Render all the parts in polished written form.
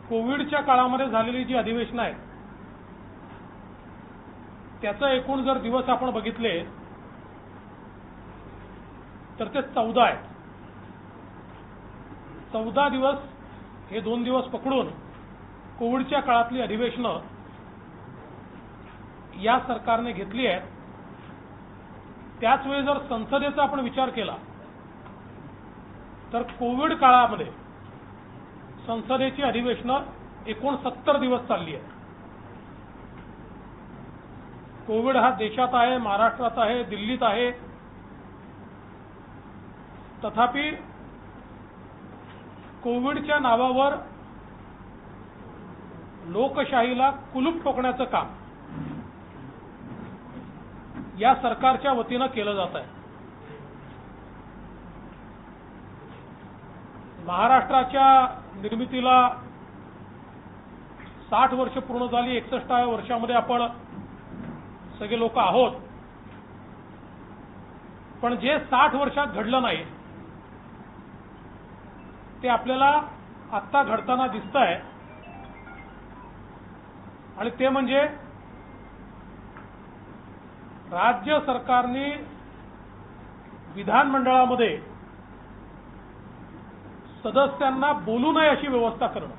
कोविडच्या काळामध्ये झालेली जी अधिवेशनं आहेत त्याचा एकूण जर दिवस आपण बघितले तर ते 14 आहेत. 14 दिवस हे 2 दिवस पकडून कोविडच्या काळातली अधिवेशनं या सरकारने घेतली आहेत. त्याच वेळी जर संसदेचा आपण विचार केला तर कोविड काळामध्ये संसदेची अधिवेशनं एकूण 70 दिवस चालली आहेत. कोविड हा देशात आहे, महाराष्ट्रात आहे, दिल्लीत आहे, तथापि कोविडच्या नावावर लोकशाहीला कुलूप ठोकण्याचं काम या सरकारच्या वतीनं केलं जात आहे. महाराष्ट्राच्या निर्मितीला 60 वर्ष पूर्ण झाली. 61व्या वर्षामध्ये आपण सगळे लोक आहोत. पण जे 60 वर्षात घडलं नाही ते आपल्याला आत्ता घडताना दिसतंय आणि ते म्हणजे राज्य सरकारने विधानमंडळामध्ये सदस्यांना बोलू नये अशी व्यवस्था करणं.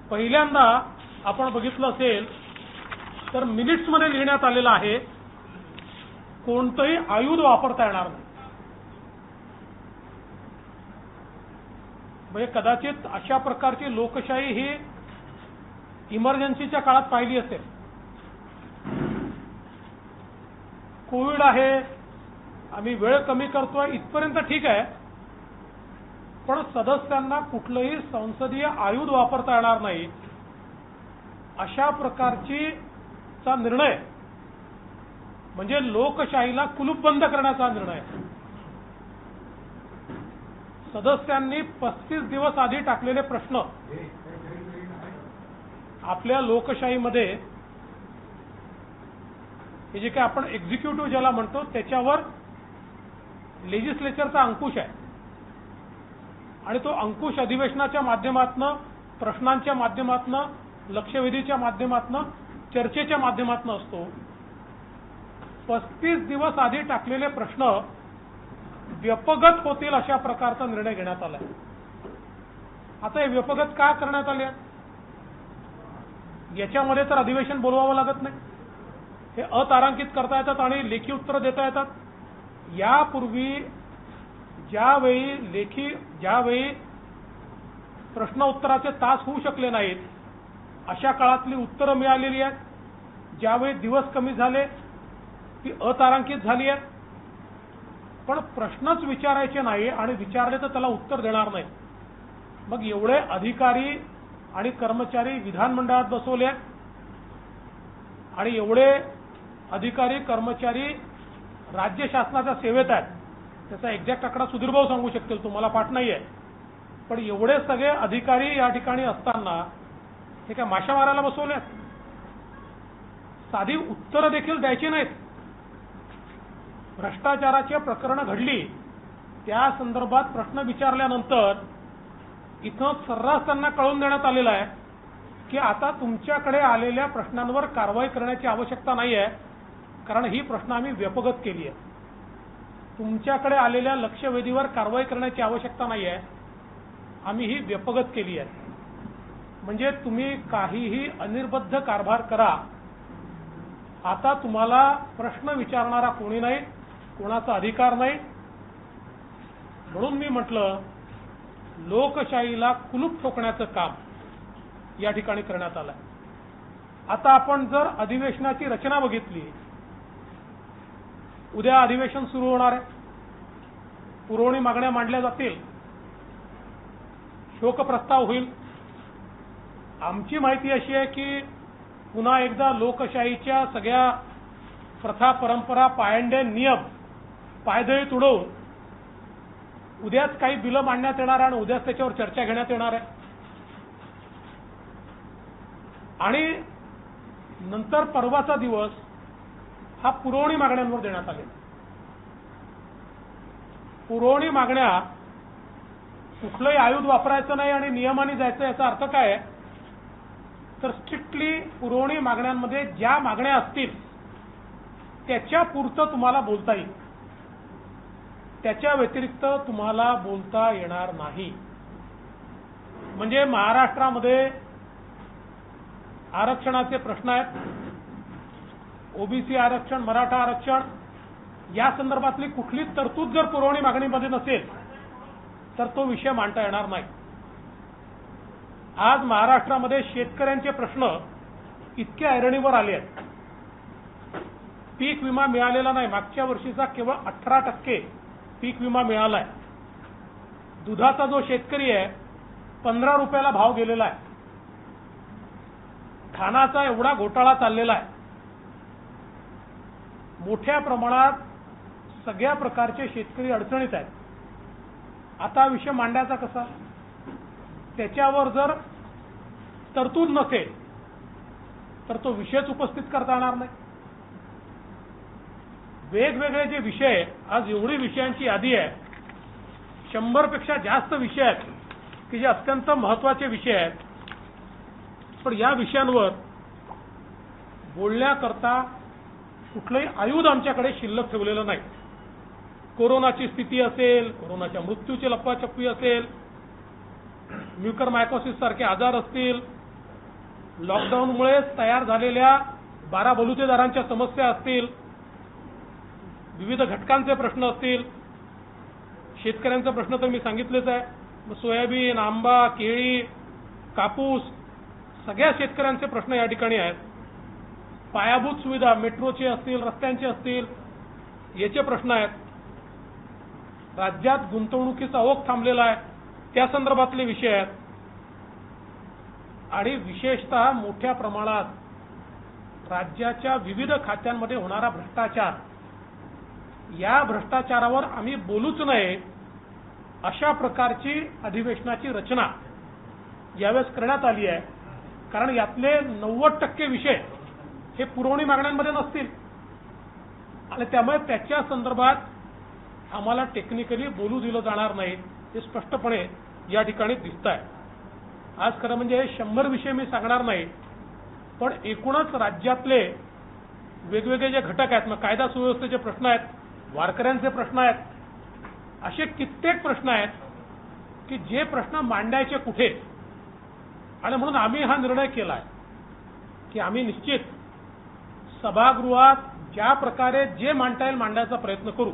पहिल्यांदा आपण बघितलं असेल तर मिनिट्समध्ये लिहिण्यात आलेलं आहे कोणतंही आयुध वापरता येणार नाही. म्हणजे कदाचित अशा प्रकारची लोकशाही ही इमर्जन्सीच्या काळात पाहिली असेल. कोविड आहे, आम्ही वेळ कमी करतोय इथपर्यंत ठीक आहे, पण सदस्यांना कुठलंही संसदीय आयुध वापरता येणार नाही अशा प्रकारची चा निर्णय म्हणजे लोकशाहीला कुलूपबंद करण्याचा निर्णय. सदस्यांनी 35 दिवस आधी टाकलेले प्रश्न आपल्या लोकशाहीमध्ये हे जे काय आपण एक्झिक्युटिव्ह ज्याला म्हणतो त्याच्यावर लेजिस्लेचरचा अंकुश आहे आणि तो अंकुश अधिवेशनाच्या माध्यमातून, प्रश्नांच्या माध्यमातून, लक्षवेधीच्या माध्यमातून, चर्चेच्या माध्यमातून असतो. 35 दिवस आधी टाकलेले प्रश्न व्यपगत होतील अशा प्रकारचा निर्णय घेण्यात आला. आता हे व्यपगत का करण्यात आले? याच्यामध्ये तर अधिवेशन बोलवावं लागत नाही, हे अतारांकित करता येतात आणि लेखी उत्तर देता येतात. यापूर्वी ज्यावेळी प्रश्न उत्तराचे तास होऊ शकले नाहीत अशा काळातली उत्तरं मिळालेली आहेत. ज्यावेळी दिवस कमी झाले ती अतारांकित झाली आहेत. पण प्रश्नच विचारायचे नाही आणि विचारले तर त्याला उत्तर देणार नाही. मग एवढे अधिकारी आणि कर्मचारी विधानमंडळात बसवले आणि एवढे अधिकारी कर्मचारी राज्य शासनाच्या सेवेत आहेत. त्याचा एक्झॅक्ट आकडा सुधीरभाऊ सांगू शकतील, तुम्हाला पाठ नाही आहे. पण एवढे सगळे अधिकारी या ठिकाणी असताना हे काय माशा मारायला बसवले? साधी उत्तरं देखील द्यायची नाहीत. भ्रष्टाचाराची प्रकरणं घडली त्या संदर्भात प्रश्न विचारल्यानंतर इथं सर्रास त्यांना कळवून देण्यात आलेलं आहे की आता तुमच्याकडे आलेल्या प्रश्नांवर कारवाई करण्याची आवश्यकता नाही आहे, कारण ही प्रश्न आम्ही व्यपगत केली आहे. तुमच्याकडे आलेल्या लक्षवेधीवर कारवाई करण्याची आवश्यकता नाही आहे, आम्ही ही व्यपगत केली आहे. म्हणजे तुम्ही काहीही अनिर्बद्ध कारभार करा, आता तुम्हाला प्रश्न विचारणारा कोणी नाही, कोणाचा अधिकार नाही. म्हणून मी म्हटलं लोकशाहीला कुलूप ठोकण्याचं काम या ठिकाणी करण्यात आलं. आता आपण जर अधिवेशनाची रचना बघितली, उद्या अधिवेशन सुरू होणार आहे, पुरवणी मागण्या मांडल्या जातील, शोकप्रस्ताव होईल. आमची माहिती अशी आहे की पुन्हा एकदा लोकशाहीच्या सगळ्या प्रथा, परंपरा, पायंडे, नियम पायदळीत उडवून उद्याच काही बिलं मांडण्यात येणार आहे आणि उद्याच त्याच्यावर चर्चा घेण्यात येणार आहे आणि नंतर परवाचा दिवस हा पुरवणी मागण्यांवर देण्यात आले. पुरवणी मागण्या कुठलंही आयुध वापरायचं नाही आणि नियमाने जायचं, याचा अर्थ काय आहे? तर स्ट्रिक्टली पुरवणी मागण्यांमध्ये ज्या मागण्या असतील त्याच्या पुरतं तुम्हाला बोलता येईल, त्याच्या व्यतिरिक्त तुम्हाला बोलता येणार नाही. म्हणजे महाराष्ट्रामध्ये आरक्षणाचे प्रश्न आहेत, ओबीसी आरक्षण, मराठा आरक्षण, या संदर्भातली कुठली तरतूद जर पुरवणी मागणीमध्ये नसेल तर तो विषय मांडता येणार नाही. आज महाराष्ट्रामध्ये शेतकऱ्यांचे प्रश्न इतके ऐरणीवर आले आहेत. पीक विमा मिळालेला नाही, मागच्या वर्षीचा केवळ 18% पीक विमा मिळालाय. दुधाचा जो शेतकरी आहे 15 रुपयाला भाव गेलेला आहे. खानाचा एवढा घोटाळा चाललेला आहे. मोठ्या प्रमाणात सगळ्या प्रकारचे शेतकरी अडचणीत आहेत. आता विषय मांडायचा कसा? त्याच्यावर जर तरतूद नसेल तर तो विषयच उपस्थित करता येणार नाही. वेगवेगळे जे विषय, आज एवढी विषयांची यादी आहे, 100 पेक्षा जास्त विषय आहेत की जे अत्यंत महत्त्वाचे विषय आहेत. पण या विषयांवर बोलण्याकरता कुठलंही आयुध आमच्याकडे शिल्लक ठेवलेलं नाही. कोरोनाची स्थिती असेल, कोरोनाच्या मृत्यूची लपवाछपवी असेल, म्युकरमायकोसिस सारखे आजार असतील, लॉकडाऊनमुळे तयार झालेल्या 12 बलुतेदारांच्या समस्या असतील, विविध घटकांचे प्रश्न असतील, शेतकऱ्यांचा प्रश्न तर मी सांगितलेच आहे. सोयाबीन, आंबा, केळी, कापूस, सगळ्या शेतकऱ्यांचे प्रश्न या ठिकाणी आहेत. पायाभूत सुविधा, मेट्रोचे असतील, रस्त्यांचे असतील, याचे प्रश्न आहेत. राज्यात गुंतवणुकीचा ओघ थांबलेला आहे, त्या संदर्भातले विषय आहेत. आणि विशेषतः मोठ्या प्रमाणात राज्याच्या विविध खात्यांमध्ये होणारा भ्रष्टाचार, या भ्रष्टाचारावर आम्ही बोलूच नये अशा प्रकारची अधिवेशनाची रचना यावेळेस करण्यात आली आहे. कारण यातले 90% विषय हे पुरवणी मागण्यांमध्ये नसतील आणि त्यामुळे त्याच्या संदर्भात आम्हाला टेक्निकली बोलू दिलं जाणार नाही, हे स्पष्टपणे या ठिकाणी दिसत आहे. आज खरं म्हणजे 100 विषय मी सांगणार नाही, पण एकूणच राज्यातले वेगवेगळे जे घटक आहेत, मग कायदा सुव्यवस्थेचे प्रश्न आहेत, वारकऱ्यांचे प्रश्न आहेत, असे कित्येक प्रश्न आहेत की जे प्रश्न मांडायचे कुठे. आणि म्हणून आम्ही हा निर्णय केला आहे की आम्ही निश्चित सभागृहात ज्या प्रकारे जे मांडता येईल मांडायचा प्रयत्न करू,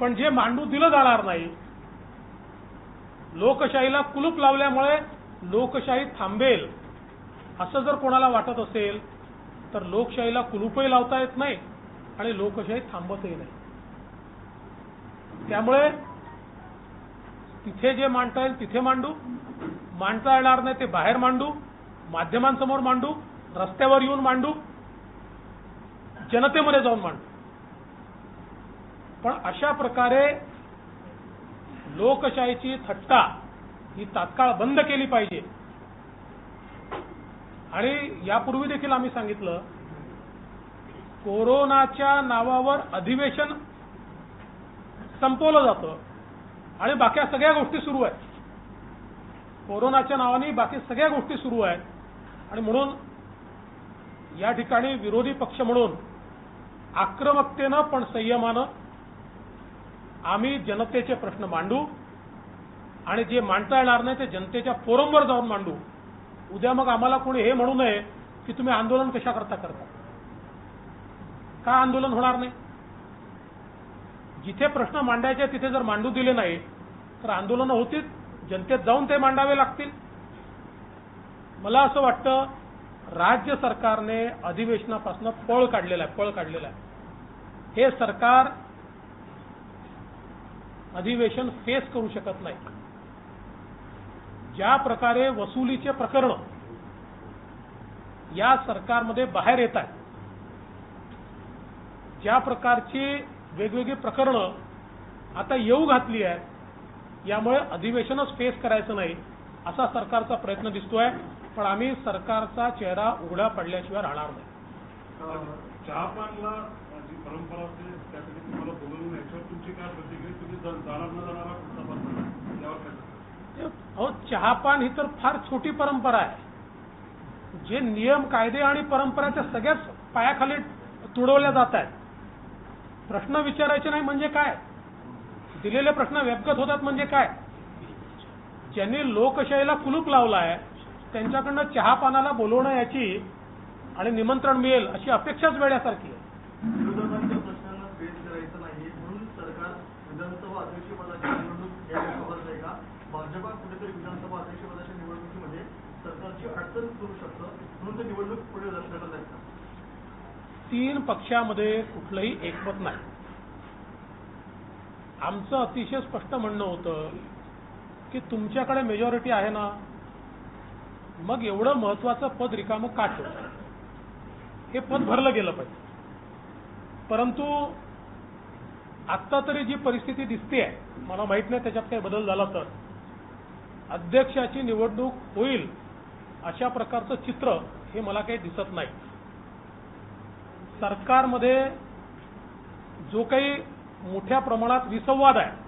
पण जे मांडू दिलं जाणार नाही. लोकशाहीला कुलूप लावल्यामुळे लोकशाही थांबेल असं जर कोणाला वाटत असेल तर लोकशाहीला कुलूपही लावता येत नाही आणि लोकशाही थांबतही नाही. त्यामुळे तिथे जे मांडता येईल तिथे मांडू, मांडता येणार नाही ते बाहेर मांडू, माध्यमांसमोर मांडू, रस्त्यावर येऊन मांडू, जनतेमध्ये जाऊन मांडू. पण अशा प्रकारे लोकशाहीची थट्टा ही तात्काळ बंद केली पाहिजे. आणि यापूर्वी देखील आम्ही सांगितलं, कोरोनाच्या नावावर अधिवेशन संपवलं जातं आणि बाकी सगळ्या गोष्टी सुरू आहेत. कोरोनाच्या नावाने बाकी सगळ्या गोष्टी सुरू आहेत आणि म्हणून या ठिकाणी विरोधी पक्ष म्हणून आक्रमकतेनं पण संयमानं आम्ही जनतेचे प्रश्न मांडू आणि जे मांडता येणार नाही ते जनतेच्या फोरमवर जाऊन मांडू. उद्या मग आम्हाला कोणी हे म्हणू नये की तुम्ही आंदोलन कशा करता. का आंदोलन होणार नाही? जिथे प्रश्न मांडायचे तिथे जर मांडू दिले नाही तर आंदोलनं होतील, जनतेत जाऊन ते मांडावे लागतील. मला असं वाटतं राज्य सरकारने अधिवेशनापासून पळ काढलेला आहे. हे सरकार अधिवेशन फेस करू शकत नाही. ज्या प्रकारे वसुलीचे प्रकरण या सरकारमध्ये बाहेर येत आहेत, ज्या प्रकारची वेगवेगळी प्रकरणं आता येऊ घातली आहेत, यामुळे अधिवेशनच फेस करायचं नाही असा सरकारचा प्रयत्न दिसतोय. पण आम्ही सरकारचा चेहरा उघडा पडल्याशिवाय राहणार नाही. चहापानला जी परंपरा असते त्यासाठी तुम्हाला बोलवून याच्यावर तुमची काय प्रतिक्रिया? तुम्ही जाणार न जाणारा अहो, चहापान ही तर फार छोटी परंपरा आहे. जे नियम कायदे आणि परंपराच्या सगळ्याच पायाखाली तुडवल्या जात आहेत. प्रश्न विचारायचे नाही म्हणजे काय, दिलेले प्रश्न व्यपगत होतात म्हणजे काय. ज्यांनी लोकशाहीला कुलूप लावला आहे त्यांच्याकडनं चहापानाला बोलवणं याची आणि निमंत्रण मिळेल अशी अपेक्षाच वेड्यासारखी आहे. विरोधकांच्या प्रश्नांना फेस करायचं नाही म्हणून सरकार विधानसभा अध्यक्षपदाची निवडणूक घ्यायला बसलंय का? भाजपा कुठेतरी विधानसभा अध्यक्षपदाच्या निवडणुकीमध्ये सरकारची अडचण करू शकतं म्हणून ते निवडणूक पुढे ढकलत आहेत का? 3 पक्षामध्ये कुठलंही एकमत नाही. आमचं अतिशय स्पष्ट म्हणणं होतं की तुमच्याकडे मेजॉरिटी आहे ना, मग एवढं महत्वाचं पद रिकामं का ठेवलं? हे पद भरलं गेलं पाहिजे. परंतु आत्ता तरी जी परिस्थिती दिसते आहे, मला माहित नाही त्याच्यात काही बदल झाला तर, अध्यक्षाची निवडणूक होईल अशा प्रकारचं चित्र हे मला काही दिसत नाही. सरकारमध्ये जो काही मोठ्या प्रमाणात विसंवाद आहे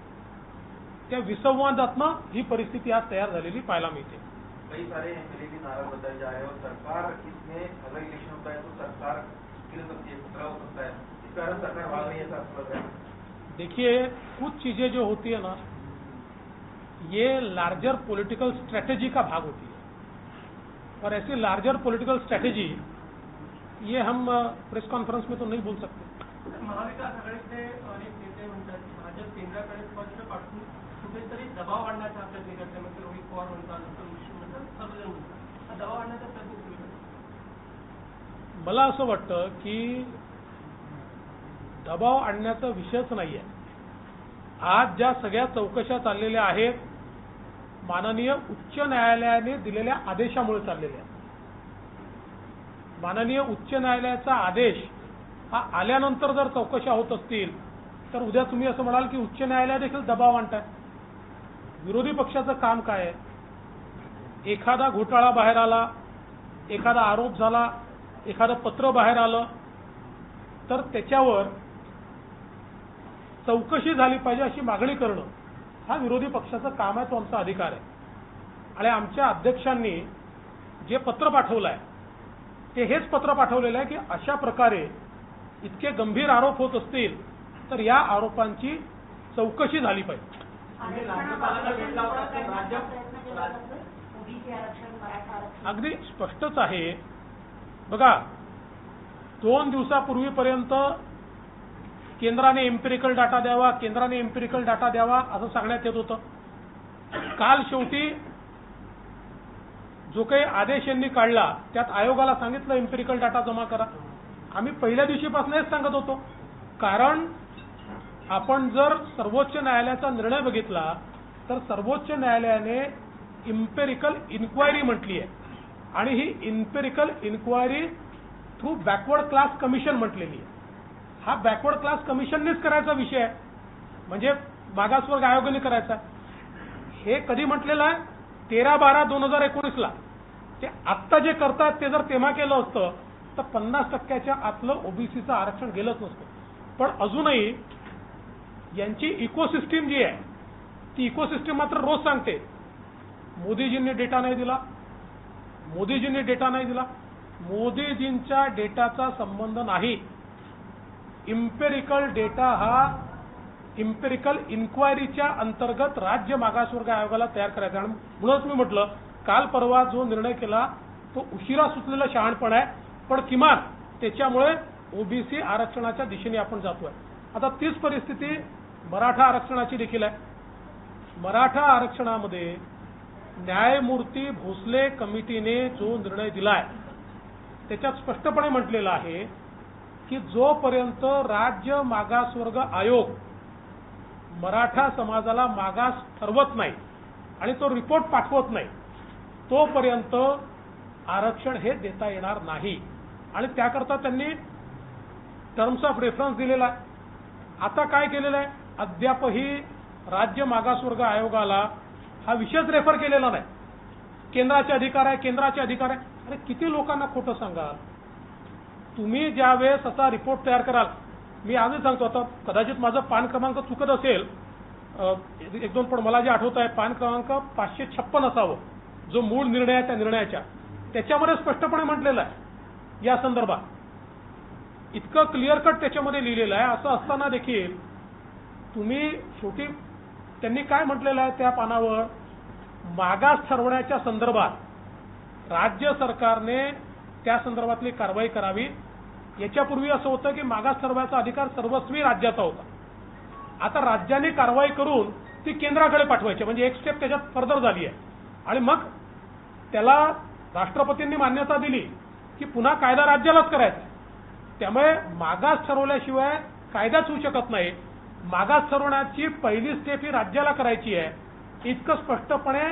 त्या विसंवादातनं ही परिस्थिती आज तयार झालेली पाहायला मिळते. कई सारे एमएलए भी नारा बताए जा रहे हैं और सरकार इसमें अगर इलेक्शन होता है तो सरकार गिर सकती है, खतरा हो सकता है, इस कारण सरकार भाग रही है, ऐसा आपको लग रहा है? देखिए, कुछ चीजें जो होती है ना, ये लार्जर पॉलिटिकल स्ट्रेटेजी का भाग होती है और ऐसी लार्जर पॉलिटिकल स्ट्रेटेजी ये हम प्रेस कॉन्फ्रेंस में तो नहीं बोल सकते. महाविकास आघाडीचे अनेक नेते म्हणतात की भाजप केंद्राकडे स्पष्ट पाठवून कुठेतरी दबाव आणण्याचा प्रयत्न करते. म्हणजे रोहित पवार म्हणतात, विष्णू म्हणतात, सर्वजण म्हणतात, हा दबाव आणण्याचा प्रयत्न सुरू करतात. मला असं वाटतं की दबाव आणण्याचा विषयच नाहीये. आज ज्या सगळ्या चौकशा चाललेल्या आहेत माननीय उच्च न्यायालयाने दिलेल्या आदेशामुळे चाललेल्या आहेत. माननीय उच्च न्यायालयाचा आदेश हा आल्यानंतर जर चौकशा होत असतील तर उद्या तुम्ही असं म्हणाल की उच्च न्यायालय देखील दबाव आणताय. विरोधी पक्षाचं काम काय आहे? एखादा घोटाळा बाहेर आला, एखादा आरोप झाला, एखादं पत्र बाहेर आलं तर त्याच्यावर चौकशी झाली पाहिजे अशी मागणी करणं हा विरोधी पक्षाचं काम आहे, तो आमचा अधिकार आहे. आणि आमच्या अध्यक्षांनी जे पत्र पाठवलं आहे ते हेच पत्र पाठवलेलं आहे की अशा प्रकारे इतके गंभीर आरोप होत असतील तर या आरोपांची चौकशी झाली पाहिजे. अगदी स्पष्टच आहे. बघा, 2 दिवसापूर्वीपर्यंत केंद्राने एम्पिरिकल डाटा द्यावा, केंद्राने एम्पिरिकल डाटा द्यावा असं सांगण्यात येत होतं. काल शेवटी जो काही आदेश यांनी काढला त्यात आयोगाला सांगितलं एम्पिरिकल डाटा जमा करा. आम्ही पहिल्या दिवशीपासून हेच सांगत होतो, कारण आपण जर सर्वोच्च न्यायालयाचा निर्णय बघितला तर सर्वोच्च न्यायालयाने इम्पेरिकल इन्क्वायरी म्हटली आहे आणि ही empirical inquiry through backward class commission म्हटलेली आहे. हा बॅकवर्ड क्लास कमिशननेच करायचा विषय आहे, म्हणजे मागासवर्ग आयोगाने करायचा. हे कधी म्हटलेलं आहे? 13/12/2019ला. ते आत्ता जे करतात ते जर तेव्हा केलं असतं तर 50% आतलं ओबीसीचं आरक्षण गेलंच नसतं. पण अजूनही यांची इकोसिस्टीम जी आहे ती इकोसिस्टीम मात्र रोज सांगते मोदीजींनी डेटा नाही दिला, मोदीजींनी डेटा नाही दिला. मोदीजींच्या डेटाचा संबंध नाही. इम्पेरिकल डेटा हा इम्पेरिकल इन्क्वायरीच्या अंतर्गत राज्य मागासवर्ग आयोगाला तयार करायचा. आणि म्हणूनच मी म्हटलं काल परवा जो निर्णय केला तो उशिरा सुचलेला शहाणपण आहे, पण किमान त्याच्यामुळे ओबीसी आरक्षणाच्या दिशेने आपण जातोय. आता तीच परिस्थिती मराठा आरक्षणाची देखील आहे. मराठा आरक्षणामध्ये न्यायमूर्ती भोसले कमिटीने जो निर्णय दिलाय त्याच्यात स्पष्टपणे म्हटलेलं आहे की जोपर्यंत राज्य मागासवर्ग आयोग मराठा समाजाला मागास ठरवत नाही आणि तो रिपोर्ट पाठवत नाही तोपर्यंत आरक्षण हे देता येणार नाही. आणि त्याकरता त्यांनी टर्म्स ऑफ रेफरन्स दिलेला आहे. आता काय केलेलं आहे? अद्यापही राज्य मागासवर्ग आयोगाला हा विषयच रेफर केलेला नाही. केंद्राचे अधिकार आहे, केंद्राचे अधिकार आहे. अरे किती लोकांना खोटं सांगाल तुम्ही? ज्यावेळेस असा रिपोर्ट तयार कराल, मी आजच सांगतो, आता कदाचित माझं पान क्रमांक चुकत असेल एक दोन पण मला जे आठवत आहे पान क्रमांक 556 असावं, जो मूळ निर्णय आहे त्या निर्णयाच्या त्याच्यामध्ये स्पष्टपणे म्हटलेलं आहे या संदर्भात, इतकं क्लिअर कट त्याच्यामध्ये लिहिलेलं आहे. असं असताना देखील तुम्ही शेवटी त्यांनी काय म्हटलेलं आहे त्या पानावर, मागास ठरवण्याच्या संदर्भात राज्य सरकारने त्या संदर्भातली कारवाई करावी. याच्यापूर्वी असं होतं की मागास ठरवायचा अधिकार सर्वस्वी राज्याचा होता. आता राज्याने कारवाई करून ती केंद्राकडे पाठवायची, म्हणजे एक स्टेप त्याच्यात फर्दर झाली आहे. आणि मग त्याला राष्ट्रपतींनी मान्यता दिली की पुन्हा कायदा राज्यालाच करायचा. त्यामुळे मागास ठरवल्याशिवाय कायदाच होऊ शकत नाही. मागास ठरवण्याची पहिली स्टेप ही राज्याला करायची आहे, इतकं स्पष्टपणे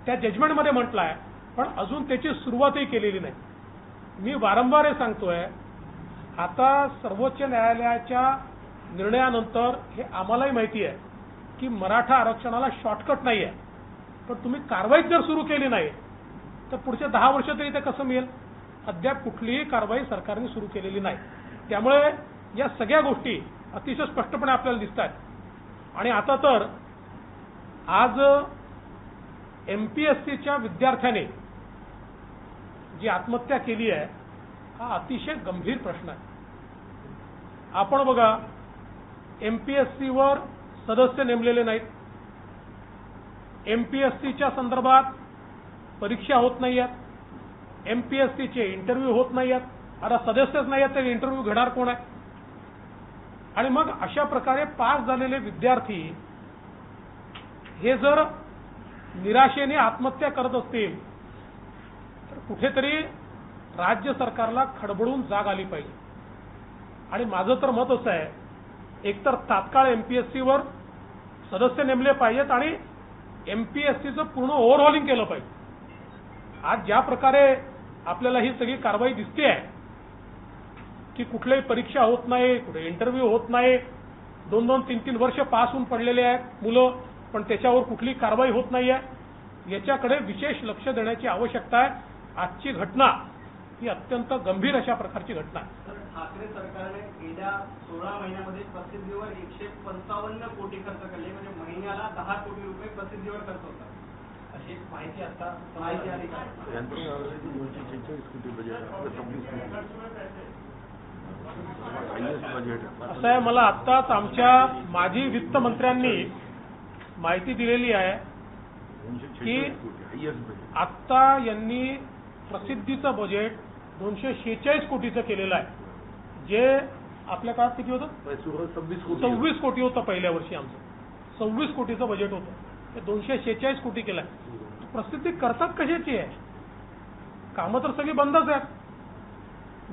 त्या जजमेंटमध्ये म्हटलं आहे. पण अजून त्याची सुरुवातही केलेली नाही. मी वारंवार हे सांगतोय, आता सर्वोच्च न्यायालयाच्या निर्णयानंतर हे आम्हालाही माहिती आहे की मराठा आरक्षणाला शॉर्टकट नाही आहे. पण तुम्ही कारवाई जर सुरू केली नाही तर पुढचे 10 वर्ष तरी ते कसं मिळेल. अद्याप कुठलीही कारवाई सरकारने सुरू केलेली नाही. त्यामुळे या सगळ्या गोष्टी अतिशय स्पष्टपणे आपल्याला दिसत आहेत. आणि आता तर आज MPSCच्या विद्यार्थ्याने जी आत्महत्या केली आहे हा अतिशय गंभीर प्रश्न आहे. आपण बघा, MPSCवर सदस्य नेमलेले नाहीत, MPSCच्या संदर्भात परीक्षा होत नाही आहेत, MPSCचे इंटरव्ह्यू होत नाही आहेत. आता सदस्यच नाही आहेत तर इंटरव्ह्यू घेणार कोण आहे. आणि मग अशा प्रकारे पास झालेले विद्यार्थी हे जर निराशेने आत्महत्या करत असतील तर कुठेतरी राज्य सरकारला खडबडून जाग आली पाहिजे. आणि माझं तर मत असं आहे, एकतर तात्काळ MPSCवर सदस्य नेमले पाहिजेत आणि MPSCचं पूर्ण ओव्हरहॉलिंग केलं पाहिजे. आज ज्या प्रकारे आपल्याला ही सगळी कारवाई दिसते आहे की कुठल्याही परीक्षा होत नाही, कुठे इंटरव्ह्यू होत नाही, 2-2, 3-3 वर्ष पास होऊन पडलेले आहेत मुलं, पण त्याच्यावर कुठली कारवाई होत नाही आहे. याच्याकडे विशेष लक्ष देण्याची आवश्यकता आहे. आजची घटना ही अत्यंत गंभीर अशा प्रकारची घटना आहे. तर ठाकरे सरकारने गेल्या 16 महिन्यामध्ये प्रसिद्धीवर 155 कोटी खर्च केले, म्हणजे महिन्याला 10 कोटी रुपये प्रसिद्धीवर खर्च होतात, अशी माहिती आता माहिती आली का? असं आहे, मला आत्ताच आमच्या माजी वित्तमंत्र्यांनी माहिती दिलेली आहे की आत्ता यांनी प्रसिद्धीचं बजेट 246 कोटीचं केलेलं आहे, जे आपल्या काळात किती होतं? 26 कोटी होतं पहिल्या वर्षी आमचं. 26 कोटीचं बजेट होतं, ते 246 कोटी केलं आहे. प्रसिद्धी करतात कशाची आहे? कामं तर सगळी बंदच आहेत,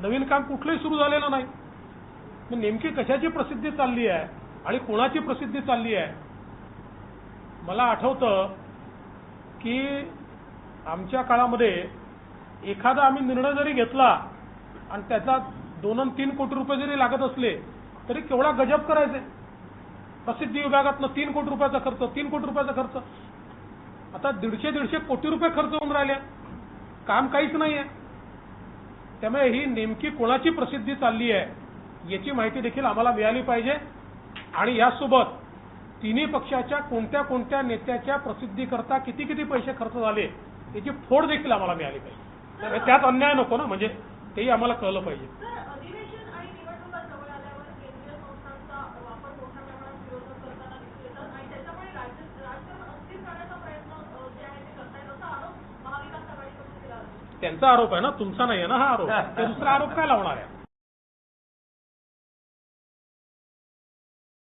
नवीन काम कुठलंही सुरू झालेलं नाही. मग नेमकी कशाची प्रसिद्धी चालली आहे आणि कोणाची प्रसिद्धी चालली आहे? मला आठवतं की आमच्या काळामध्ये एखादा आम्ही निर्णय जरी घेतला आणि त्याचा 2-3 कोटी रुपये जरी लागत असले तरी केवढा गजब करायचे. प्रसिद्धी विभागातनं 3 कोटी रुपयाचा खर्च, 3 कोटी रुपयाचा खर्च. आता 150 कोटी रुपये खर्च होऊन राहिले, काम काहीच नाही आहे. त्यामुळे ही नेमकी कोणाची प्रसिद्धी चालली आहे याची माहिती देखील आम्हाला मिळाली पाहिजे. आणि यासोबत तिन्ही पक्षाच्या कोणत्या कोणत्या नेत्याच्या प्रसिद्धीकरता किती किती पैसे खर्च झाले याची फोड देखील आम्हाला मिळाली पाहिजे. त्यात अन्याय नको ना, म्हणजे तेही आम्हाला कळलं पाहिजे. अधिवेशन आणि निवडणुका जवळ आल्यावर केंद्रीय संस्थांचा वापर मोठ्या प्रमाणात विरोधक करताना दिसून येतात आणि त्याच्यामुळे राजकारण अस्थिर करण्याचा प्रयत्न जे आहे ते करतायत असा आरोप महाविकास आघाडीकडून केला जातो. त्यांचा आरोप आहे ना, तुमचा नाही आहे ना हा आरोप. ते दुसरा आरोप काय लावणार आहे?